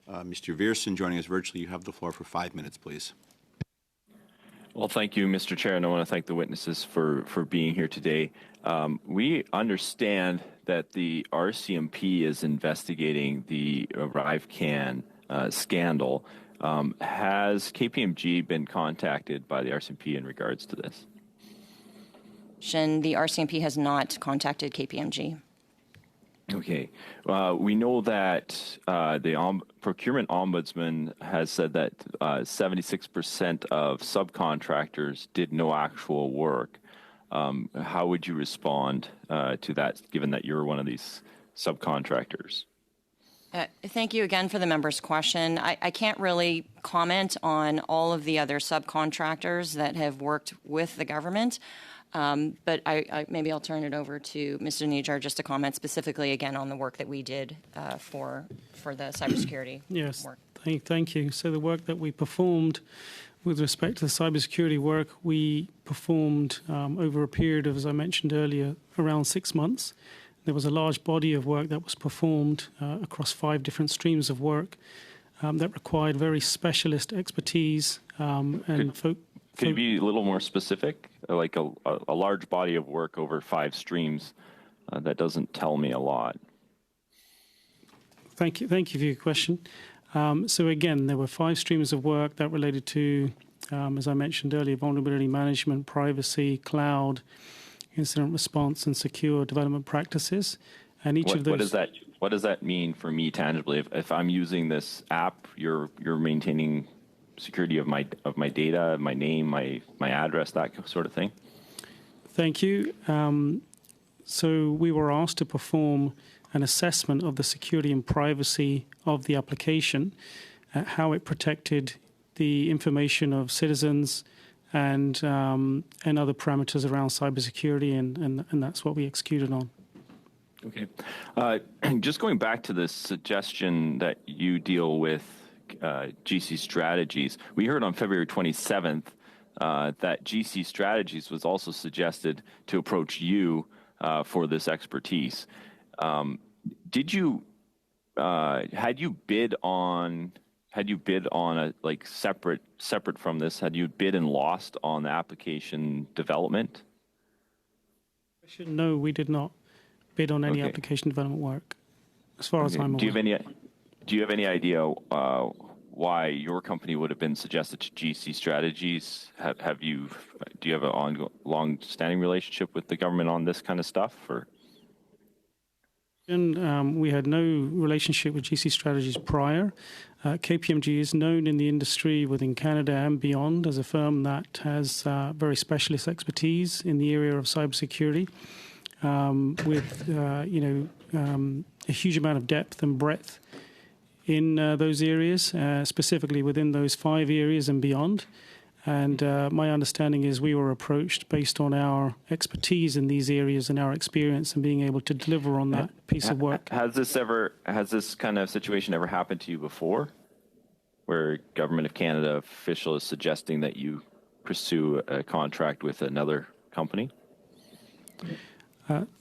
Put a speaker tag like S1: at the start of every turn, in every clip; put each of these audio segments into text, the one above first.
S1: Mr. Viersen joining us virtually. You have the floor for 5 minutes, please.
S2: Well, thank you, Mr. Chair, and I want to thank the witnesses for being here today. We understand that the RCMP is investigating the ArriveCan scandal. Has KPMG been contacted by the RCMP in regards to this?
S3: The RCMP has not contacted KPMG.
S2: Okay. We know that the procurement ombudsman has said that 76% of subcontractors did no actual work. How would you respond to that, given that you're one of these subcontractors?
S3: Thank you again for the member's question. I can't really comment on all of the other subcontractors that have worked with the government. But maybe I'll turn it over to Mr. Nijar just to comment specifically again on the work that we did for the cybersecurity work.
S4: Thank you. So the work that we performed with respect to the cybersecurity work, we performed over a period of, as I mentioned earlier, around 6 months. There was a large body of work that was performed across 5 different streams of work that required very specialist expertise
S2: Could you be a little more specific? Like a large body of work over 5 streams, that doesn't tell me a lot.
S4: Thank you for your question. So again, there were 5 streams of work that related to, as I mentioned earlier, vulnerability management, privacy, cloud, incident response, and secure development practices. And each of those. What does that mean for me tangibly?
S2: If I'm using this app, you're maintaining security of my data, my name, my address, that sort of thing?
S4: Thank you. So we were asked to perform an assessment of the security and privacy of the application, how it protected the information of citizens and other parameters around cybersecurity, and that's what we executed on.
S2: Okay. Just going back to the suggestion that you deal with GC Strategies. We heard on February 27th that GC Strategies was also suggested to approach you for this expertise. Had you bid on a separate from this? Had you bid and lost on the application development?
S4: No, we did not bid on any application development work, as far as I'm aware.
S2: Do you have any idea why your company would have been suggested to GC Strategies? Do you have a long-standing relationship with the government on this kind of stuff? Or?
S4: We had no relationship with GC Strategies prior. KPMG is known in the industry within Canada and beyond as a firm that has very specialist expertise in the area of cybersecurity, with a huge amount of depth and breadth in those areas, specifically within those 5 areas and beyond. And my understanding is we were approached based on our expertise in these areas and our experience in being able to deliver on that piece of work.
S2: Has this kind of situation ever happened to you before, where Government of Canada official is suggesting that you pursue a contract with another company?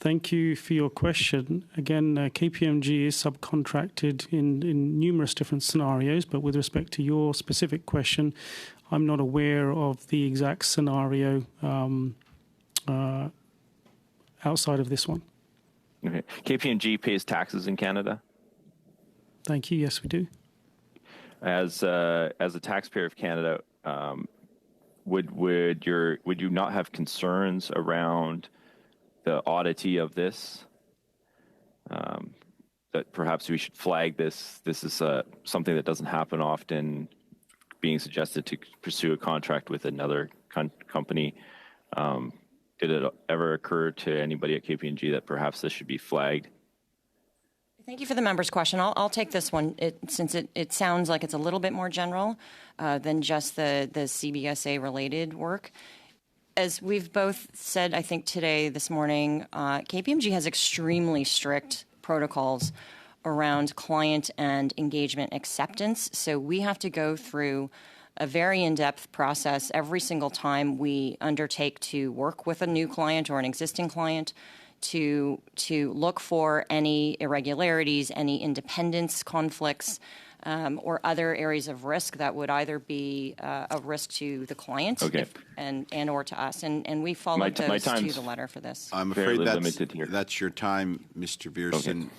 S4: Thank you for your question. Again, KPMG is subcontracted in numerous different scenarios, but with respect to your specific question, I'm not aware of the exact scenario outside of this one.
S2: Okay. KPMG pays taxes in Canada?
S4: Thank you. Yes, we do.
S2: As a taxpayer of Canada, would you not have concerns around the oddity of this, that perhaps we should flag this? This is something that doesn't happen often, being suggested to pursue a contract with another company. Did it ever occur to anybody at KPMG that perhaps this should be flagged?
S3: Thank you for the member's question. I'll take this one, since it sounds like it's a little bit more general than just the CBSA-related work. As we've both said, I think this morning, KPMG has extremely strict protocols around client and engagement acceptance. So we have to go through a very in-depth process every single time we undertake to work with a new client or an existing client to look for any irregularities, any independence conflicts, or other areas of risk that would either be a risk to the client
S2: Okay.
S3: and or to us. And we followed
S2: My
S3: those to
S2: time's
S3: the letter for this.
S1: I'm
S2: fairly
S1: afraid
S2: limited here.
S1: that's your time, Mr. Bierson.